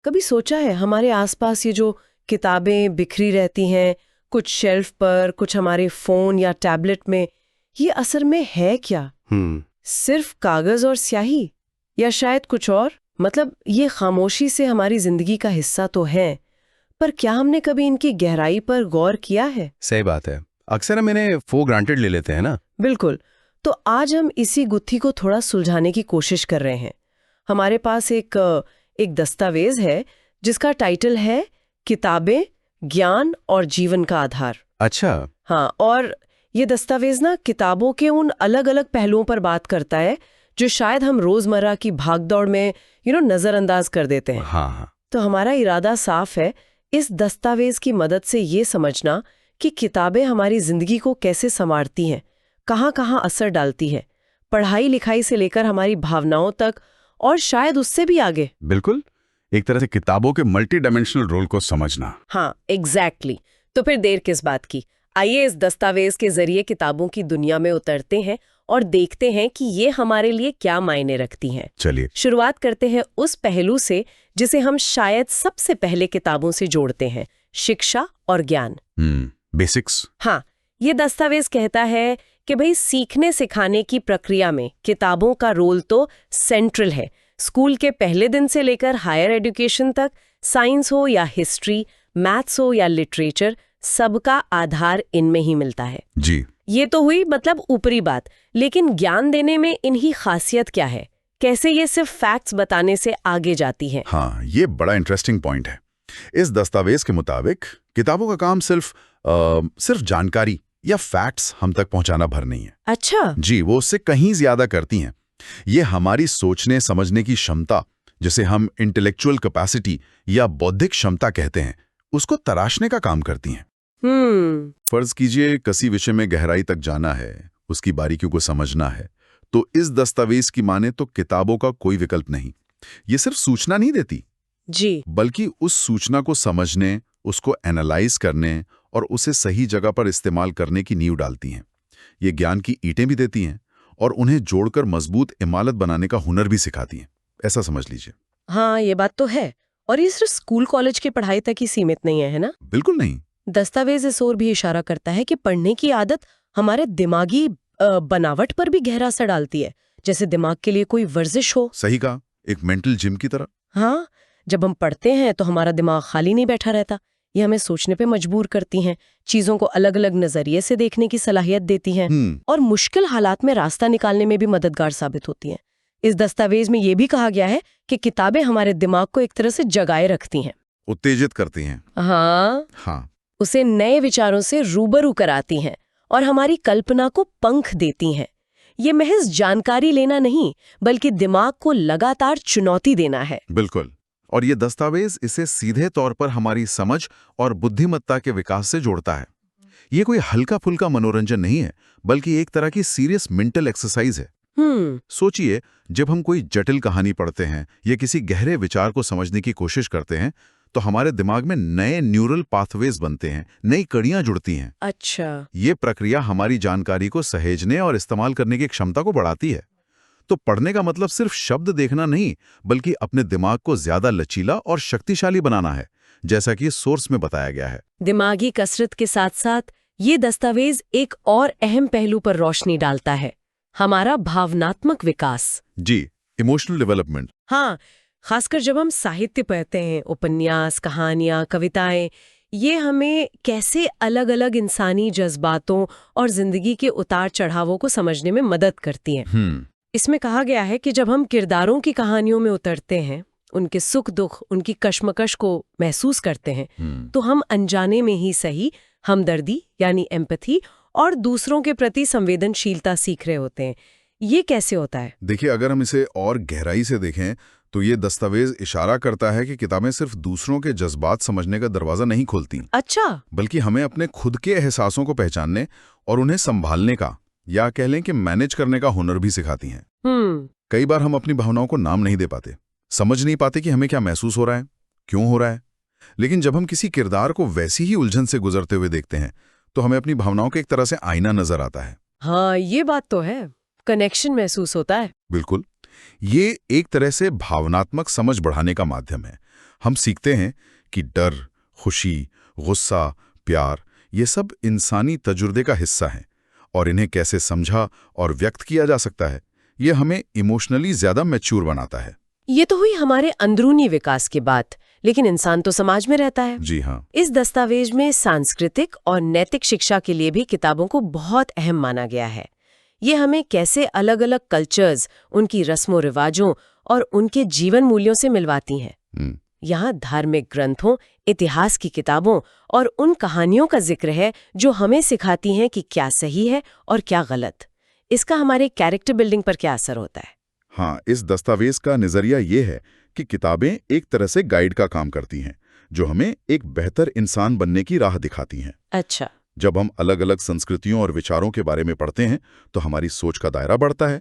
कभी सोचा है हमारे आसपास ये जो किताबें बिखरी रहती हैं, कुछ शेल्फ पर, कुछ हमारे फोन या टैबलेट में, ये असल में है क्या? सिर्फ कागज और स्याही, या शायद कुछ और? मतलब ये खामोशी से हमारी जिंदगी का हिस्सा तो है, पर क्या हमने कभी इनकी गहराई पर गौर किया है? सही बात है। अक्सर हम इन्हें फॉर ग्रांटेड ले लेते हैं ना। बिल्कुल। तो आज हम इसी गुत्थी को थोड़ा सुलझाने की कोशिश कर रहे हैं। हमारे पास एक दस्तावेज है जिसका टाइटल है किताबें, ज्ञान और जीवन का आधार। अच्छा। हाँ, और ये दस्तावेज ना किताबों के उन अलग अलग पहलुओं पर बात करता है जो शायद हम रोजमर्रा की भागदौड़ में नजरअंदाज कर देते हैं। हाँ। तो हमारा इरादा साफ है, इस दस्तावेज की मदद से ये समझना कि किताबें हमारी जिंदगी को कैसे संवारती हैं, कहाँ-कहाँ असर डालती है, पढ़ाई लिखाई से लेकर हमारी भावनाओं तक, और शायद उससे भी आगे। बिल्कुल, एक तरह से किताबों के मल्टी डायमेंशनल रोल को समझना। हाँ, एग्जैक्टली। तो फिर देर किस बात की, आइए इस दस्तावेज के जरिए किताबों की दुनिया में उतरते हैं और देखते हैं कि ये हमारे लिए क्या मायने रखती हैं। चलिए शुरुआत करते हैं उस पहलू से जिसे हम शायद सबसे पहले किताबों से जोड़ते हैं, शिक्षा और ज्ञान। बेसिक्स। हाँ, ये दस्तावेज कहता है कि भाई सीखने सिखाने की प्रक्रिया में किताबों का रोल तो सेंट्रल है। स्कूल के पहले दिन से लेकर हायर एजुकेशन तक, साइंस हो या हिस्ट्री, मैथ्स हो या लिटरेचर, सबका आधार इनमें ही मिलता है। जी। ये तो हुई मतलब ऊपरी बात, लेकिन ज्ञान देने में इनकी खासियत क्या है? कैसे ये सिर्फ फैक्ट्स बताने से आगे जाती है? हाँ, ये बड़ा इंटरेस्टिंग पॉइंट है। इस दस्तावेज के मुताबिक किताबों का काम सिर्फ जानकारी या फैक्ट्स हम तक पहुंचाना भर नहीं है। अच्छा। जी, वो उससे कहीं ज्यादा करती हैं। ये हमारी सोचने समझने की क्षमता, जिसे हम इंटेलेक्चुअल कैपेसिटी या बौद्धिक क्षमता कहते हैं, उसको तराशने का काम करती हैं। फर्ज कीजिए किसी विषय में गहराई तक जाना है, उसकी बारीकियों को समझना है, तो इस दस्तावेज की माने तो किताबों का कोई विकल्प नहीं। ये सिर्फ सूचना नहीं देती जी, बल्कि उस सूचना को समझने, उसको एनालाइज करने और उसे सही जगह पर इस्तेमाल करने की नींव डालती हैं। ये ज्ञान की ईंटें भी देती हैं और उन्हें जोड़कर मजबूत इमारत बनाने का हुनर भी सिखाती हैं। ऐसा समझ लीजिए। हाँ, ये बात तो है। और ये सिर्फ स्कूल कॉलेज की पढ़ाई तक ही सीमित नहीं है ना? बिल्कुल नहीं। दस्तावेज इस ओर भी इशारा करता है कि पढ़ने की आदत हमारे दिमागी बनावट पर भी गहरा असर डालती है, जैसे दिमाग के लिए कोई वर्जिश हो। सही कहा, एक मेंटल जिम की तरह। हाँ, जब हम पढ़ते हैं तो हमारा दिमाग खाली नहीं बैठा रहता। ये हमें सोचने पे मजबूर करती हैं, चीजों को अलग अलग नजरिए से देखने की सलाहियत देती हैं और मुश्किल हालात में रास्ता निकालने में भी मददगार साबित होती हैं। इस दस्तावेज में ये भी कहा गया है कि किताबें हमारे दिमाग को एक तरह से जगाए रखती हैं, उत्तेजित करती हैं। हाँ, उसे नए विचारों से रूबरू कराती हैं और हमारी कल्पना को पंख देती हैं। ये महज जानकारी लेना नहीं, बल्कि दिमाग को लगातार चुनौती देना है। बिल्कुल। और ये दस्तावेज इसे सीधे तौर पर हमारी समझ और बुद्धिमत्ता के विकास से जोड़ता है। ये कोई हल्का फुल्का मनोरंजन नहीं है, बल्कि एक तरह की सीरियस मेंटल एक्सरसाइज है। सोचिए, जब हम कोई जटिल कहानी पढ़ते हैं या किसी गहरे विचार को समझने की कोशिश करते हैं, तो हमारे दिमाग में नए न्यूरल पाथवेज बनते हैं, नई कड़ियां जुड़ती हैं। अच्छा। ये प्रक्रिया हमारी जानकारी को सहेजने और इस्तेमाल करने की क्षमता को बढ़ाती है। तो पढ़ने का मतलब सिर्फ शब्द देखना नहीं, बल्कि अपने दिमाग को ज्यादा लचीला और शक्तिशाली बनाना है, जैसा कि सोर्स में बताया गया है। दिमागी कसरत के साथ साथ ये दस्तावेज एक और अहम पहलू पर रोशनी डालता है, हमारा भावनात्मक विकास। जी, इमोशनल डेवलपमेंट। हाँ, खासकर जब हम साहित्य पढ़ते हैं, उपन्यास, कहानियां, कविताएं, ये हमें कैसे अलग अलग इंसानी जज्बातों और जिंदगी के उतार चढ़ावों को समझने में मदद करती हैं। इसमें कहा गया है कि जब हम किरदारों की कहानियों में उतरते हैं, उनके सुख दुख, उनकी कश्मकश को महसूस करते हैं, तो हम अनजाने में ही सही हमदर्दी यानी एम्पैथी और दूसरों के प्रति संवेदनशीलता सीख रहे होते हैं। ये कैसे होता है? देखिए, अगर हम इसे और गहराई से देखें तो ये दस्तावेज इशारा करता है कि किताबें सिर्फ दूसरों के जज्बात समझने का दरवाजा नहीं खोलती। अच्छा। बल्कि हमें अपने खुद के एहसासों को पहचानने और उन्हें संभालने का, या कह लें कि मैनेज करने का हुनर भी सिखाती हैं। कई बार हम अपनी भावनाओं को नाम नहीं दे पाते, समझ नहीं पाते कि हमें क्या महसूस हो रहा है, क्यों हो रहा है। लेकिन जब हम किसी किरदार को वैसी ही उलझन से गुजरते हुए देखते हैं, तो हमें अपनी भावनाओं के एक तरह से आईना नजर आता है। हाँ, ये बात तो है, कनेक्शन महसूस होता है। बिल्कुल, ये एक तरह से भावनात्मक समझ बढ़ाने का माध्यम है। हम सीखते हैं कि डर, खुशी, गुस्सा, प्यार ये सब इंसानी तजुर्बे का हिस्सा हैं और इन्हें कैसे समझा और व्यक्त किया जा सकता है ये हमें इमोशनली ज्यादा मैच्योर बनाता है। ये तो हुई हमारे अंदरूनी विकास की बात, लेकिन इंसान तो समाज में रहता है। जी हाँ। इस दस्तावेज में सांस्कृतिक और नैतिक शिक्षा के लिए भी किताबों को बहुत अहम माना गया है। ये हमें कैसे अलग अलग कल्चर्स, उनकी रस्मों रिवाजों और उनके जीवन मूल्यों से मिलवाती हैं। यहाँ धार्मिक ग्रंथों, इतिहास की किताबों और उन कहानियों का जिक्र है जो हमें सिखाती हैं कि क्या सही है और क्या गलत। इसका हमारे कैरेक्टर बिल्डिंग पर क्या असर होता है? हाँ, इस दस्तावेज का नजरिया ये है कि किताबें एक तरह से गाइड का काम करती हैं जो हमें एक बेहतर इंसान बनने की राह दिखाती हैं। अच्छा। जब हम अलग अलग संस्कृतियों और विचारों के बारे में पढ़ते हैं तो हमारी सोच का दायरा बढ़ता है।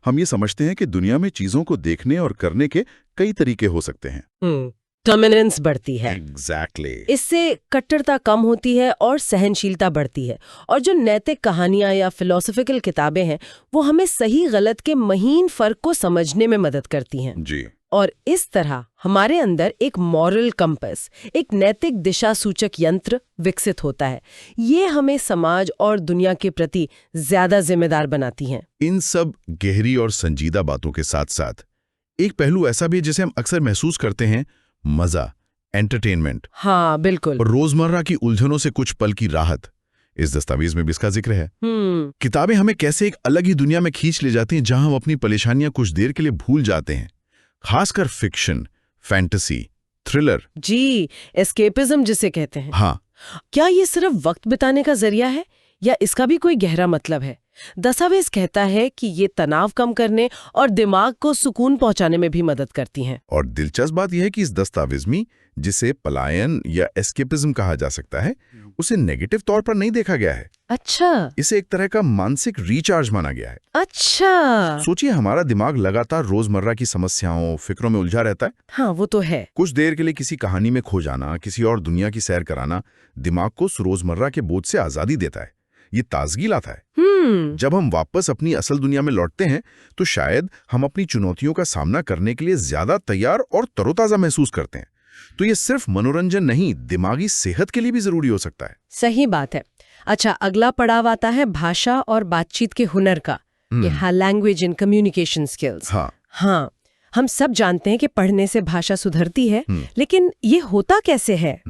हम ये समझते हैं कि दुनिया में चीजों को देखने और करने के कई तरीके हो सकते हैं। टॉलरेंस बढ़ती है। एग्जैक्टली। इससे कट्टरता कम होती है और सहनशीलता बढ़ती है। और जो नैतिक कहानियां या फिलोसॉफिकल किताबें हैं वो हमें सही गलत के महीन फर्क को समझने में मदद करती हैं। जी। और इस तरह हमारे अंदर एक मॉरल कंपस, एक नैतिक दिशा सूचक यंत्र विकसित होता है। ये हमें समाज और दुनिया के प्रति ज्यादा जिम्मेदार बनाती हैं। इन सब गहरी और संजीदा बातों के साथ साथ एक पहलू ऐसा भी जिसे हम अक्सर महसूस करते हैं, मजा, एंटरटेनमेंट। हाँ बिल्कुल। और रोजमर्रा की उलझनों से कुछ पल की राहत, इस दस्तावेज में भी इसका जिक्र है। किताबें हमें कैसे एक अलग ही दुनिया में खींच ले जाती हैं जहां हम अपनी परेशानियां कुछ देर के लिए भूल जाते हैं। खासकर फिक्शन, फैंटेसी, थ्रिलर। जी, एस्केपिज्म जिसे कहते हैं। हाँ। क्या ये सिर्फ वक्त बिताने का जरिया है या इसका भी कोई गहरा मतलब है? दस्तावेज कहता है कि ये तनाव कम करने और दिमाग को सुकून पहुंचाने में भी मदद करती हैं। और दिलचस्प बात यह है कि इस दस्तावेज में जिसे पलायन या एस्केपिज्म कहा जा सकता है उसे नेगेटिव तौर पर नहीं देखा गया है। अच्छा। इसे एक तरह का मानसिक रिचार्ज माना गया है। अच्छा। सोचिए, हमारा दिमाग लगातार रोजमर्रा की समस्याओं, फिक्रों में उलझा रहता है। हाँ वो तो है। कुछ देर के लिए किसी कहानी में खो जाना, किसी और दुनिया की सैर कराना दिमाग को रोजमर्रा के बोझ से आजादी देता है। ये ताजगी लाता है। जब हम वापस अपनी असल दुनिया में लौटते हैं तो शायद हम अपनी चुनौतियों का सामना करने के लिए ज्यादा तैयार और तरोताजा महसूस करते हैं। तो ये सिर्फ मनोरंजन नहीं, दिमागी सेहत के लिए भी जरूरी हो सकता है। सही बात है। अच्छा, अगला पड़ाव आता है भाषा और बातचीत के हुनर का। Language and communication skills. हाँ, हम सब जानते हैं कि पढ़ने से भाषा सुधरती है, लेकिन ये होता कैसे है?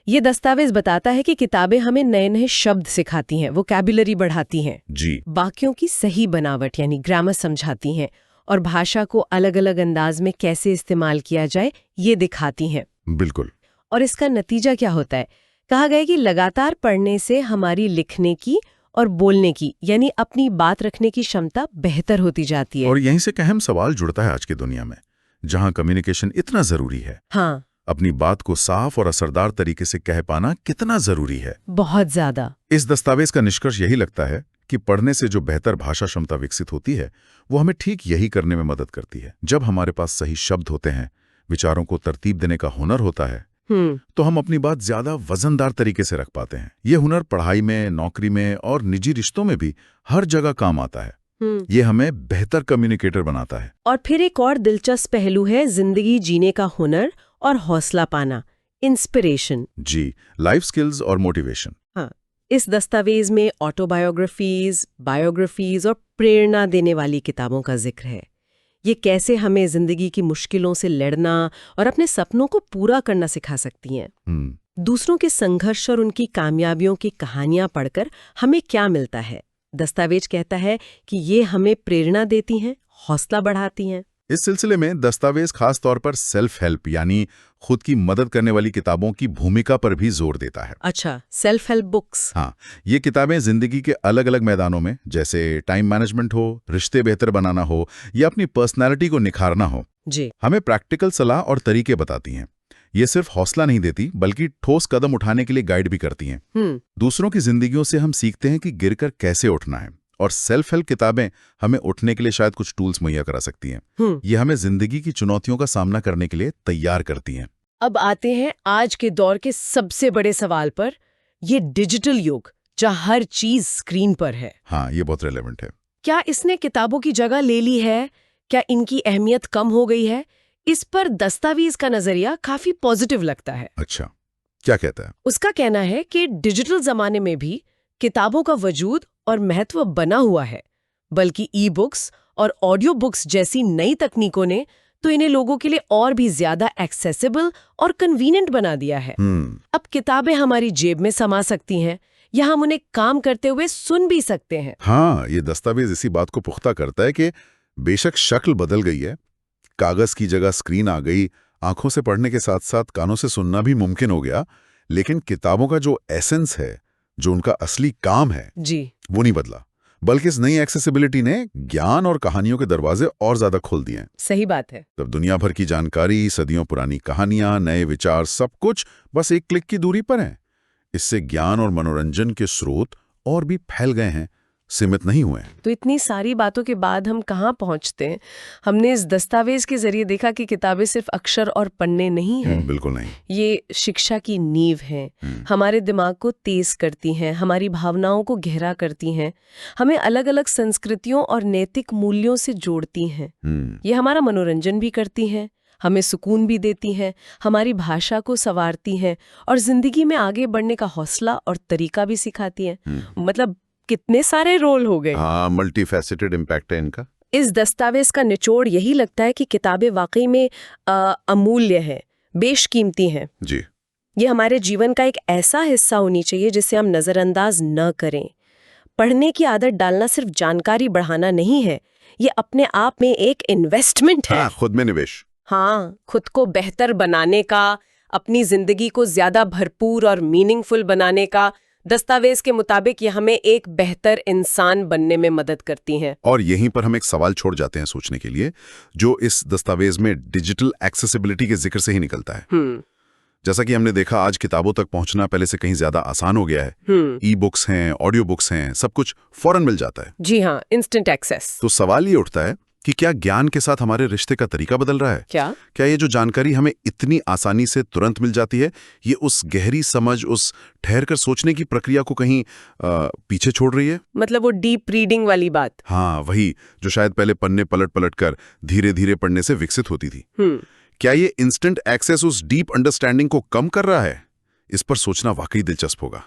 ये दस्तावेज बताता है कि किताबें हमें नए नए शब्द सिखाती हैं, वोकैबुलरी बढ़ाती हैं, जी, वाक्यों की सही बनावट यानी ग्रामर समझाती हैं और भाषा को अलग अलग अंदाज में कैसे इस्तेमाल किया जाए ये दिखाती हैं। बिल्कुल। और इसका नतीजा क्या होता है? कहा गया कि लगातार पढ़ने से हमारी लिखने की और बोलने की यानी अपनी बात रखने की क्षमता बेहतर होती जाती है। और यहीं से एक अहम सवाल जुड़ता है आज की दुनिया में, जहां कम्युनिकेशन इतना जरूरी है। हाँ, अपनी बात को साफ और असरदार तरीके से कह पाना कितना जरूरी है। बहुत ज्यादा। इस दस्तावेज का निष्कर्ष यही लगता है कि पढ़ने से जो बेहतर भाषा क्षमता विकसित होती है वो हमें ठीक यही करने में मदद करती है। जब हमारे पास सही शब्द होते हैं, विचारों को तरतीब देने का हुनर होता है, तो हम अपनी बात ज्यादा वजनदार तरीके से रख पाते हैं। ये हुनर पढ़ाई में, नौकरी में और निजी रिश्तों में भी हर जगह काम आता है। ये हमें बेहतर कम्युनिकेटर बनाता है। और फिर एक और दिलचस्प पहलू है जिंदगी जीने का हुनर और हौसला पाना, इंस्पिरेशन। जी, लाइफ स्किल्स और मोटिवेशन। हाँ, इस दस्तावेज में ऑटोबायोग्राफीज, बायोग्राफीज और प्रेरणा देने वाली किताबों का जिक्र है। ये कैसे हमें जिंदगी की मुश्किलों से लड़ना और अपने सपनों को पूरा करना सिखा सकती हैं। दूसरों के संघर्ष और उनकी कामयाबियों की कहानियां पढ़कर हमें क्या मिलता है? दस्तावेज कहता है कि ये हमें प्रेरणा देती हैं, हौसला बढ़ाती हैं। इस सिलसिले में दस्तावेज खास तौर पर सेल्फ हेल्प यानी खुद की मदद करने वाली किताबों की भूमिका पर भी जोर देता है। अच्छा, सेल्फ हेल्प बुक्स। हाँ, ये किताबें जिंदगी के अलग अलग मैदानों में, जैसे टाइम मैनेजमेंट हो, रिश्ते बेहतर बनाना हो या अपनी पर्सनैलिटी को निखारना हो, जी, हमें प्रैक्टिकल सलाह और तरीके बताती हैं। ये सिर्फ हौसला नहीं देती बल्कि ठोस कदम उठाने के लिए गाइड भी करती हैं। दूसरों की जिंदगियों से हम सीखते हैं कि गिरकर कैसे उठना है, और सेल्फ हेल्प किताबें हमें उठने के लिए शायद कुछ टूल्स मुहैया करा सकती हैं। ये हमें जिंदगी की चुनौतियों का सामना करने के लिए तैयार करती हैं। अब आते हैं आज के दौर के सबसे बड़े सवाल पर, ये डिजिटल युग जहाँ हर चीज स्क्रीन पर है। हाँ, ये बहुत रेलेवेंट है। क्या इसने किताबों की जगह ले ली है? क्या इनकी अहमियत कम हो गई है? इस पर दस्तावेज का नजरिया काफी पॉजिटिव लगता है। अच्छा, क्या कहता है? उसका कहना है कि डिजिटल जमाने में भी किताबों का वजूद और महत्व बना हुआ है, बल्कि ई बुक्स और ऑडियो बुक्स जैसी नई तकनीकों ने तो इन्हें लोगों के लिए और भी ज्यादा एक्सेसिबल और कन्वीनियंट बना दिया है। अब किताबें हमारी जेब में समा सकती हैं या हम उन्हें काम करते हुए सुन भी सकते हैं। हाँ, ये दस्तावेज इसी बात को पुख्ता करता है कि बेशक शक्ल बदल गई है, कागज की जगह स्क्रीन आ गई, आंखों से पढ़ने के साथ साथ कानों से सुनना भी मुमकिन हो गया, लेकिन किताबों का जो एसेंस है, जो उनका असली काम है जी, वो नहीं बदला, बल्कि इस नई एक्सेसिबिलिटी ने ज्ञान और कहानियों के दरवाजे और ज्यादा खोल दिए हैं। सही बात है। तब दुनिया भर की जानकारी, सदियों पुरानी कहानियां, नए विचार, सब कुछ बस एक क्लिक की दूरी पर है। इससे ज्ञान और मनोरंजन के स्रोत और भी फैल गए हैं, सीमित नहीं हुए हैं। तो इतनी सारी बातों के बाद हम कहाँ पहुँचते हैं? हमने इस दस्तावेज के जरिए देखा कि किताबें सिर्फ अक्षर और पन्ने नहीं हैं। बिल्कुल नहीं। ये शिक्षा की नींव है, हमारे दिमाग को तेज करती हैं, हमारी भावनाओं को गहरा करती हैं, हमें अलग अलग संस्कृतियों और नैतिक मूल्यों से जोड़ती हैं। ये हमारा मनोरंजन भी करती हैं, हमें सुकून भी देती हैं, हमारी भाषा को संवारती हैं और जिंदगी में आगे बढ़ने का हौसला और तरीका भी सिखाती हैं। मतलब कितने सारे रोल हो गए। हाँ, मल्टीफैसेटेड इम्पैक्ट है इनका। इस दस्तावेज का निचोड़ यही लगता है कि किताबें वाकई में अमूल्य हैं, बेशकीमती हैं। जी। ये हमारे जीवन का एक ऐसा हिस्सा होनी चाहिए जिसे हम नजरअंदाज न करें। पढ़ने की आदत डालना सिर्फ जानकारी बढ़ाना नहीं है, ये अपने आप में एक इन्वेस्टमेंट है। खुद में निवेश। हाँ, खुद को बेहतर बनाने का, अपनी जिंदगी को ज्यादा भरपूर और मीनिंगफुल बनाने का। दस्तावेज के मुताबिक ये हमें एक बेहतर इंसान बनने में मदद करती हैं। और यहीं पर हम एक सवाल छोड़ जाते हैं सोचने के लिए, जो इस दस्तावेज में डिजिटल एक्सेसिबिलिटी के जिक्र से ही निकलता है। जैसा कि हमने देखा, आज किताबों तक पहुंचना पहले से कहीं ज्यादा आसान हो गया है। ई बुक्स हैं, ऑडियो बुक्स हैं, सब कुछ फौरन मिल जाता है। जी हाँ, इंस्टेंट एक्सेस। तो सवाल ये उठता है कि क्या ज्ञान के साथ हमारे रिश्ते का तरीका बदल रहा है? क्या ये जो जानकारी हमें इतनी आसानी से तुरंत मिल जाती है, ये उस गहरी समझ, उस ठहर कर सोचने की प्रक्रिया को कहीं पीछे छोड़ रही है? मतलब वो डीप रीडिंग वाली बात। हाँ, वही जो शायद पहले पन्ने पलट पलट कर धीरे धीरे पढ़ने से विकसित होती थी। क्या ये इंस्टेंट एक्सेस उस डीप अंडरस्टैंडिंग को कम कर रहा है? इस पर सोचना वाकई दिलचस्प होगा।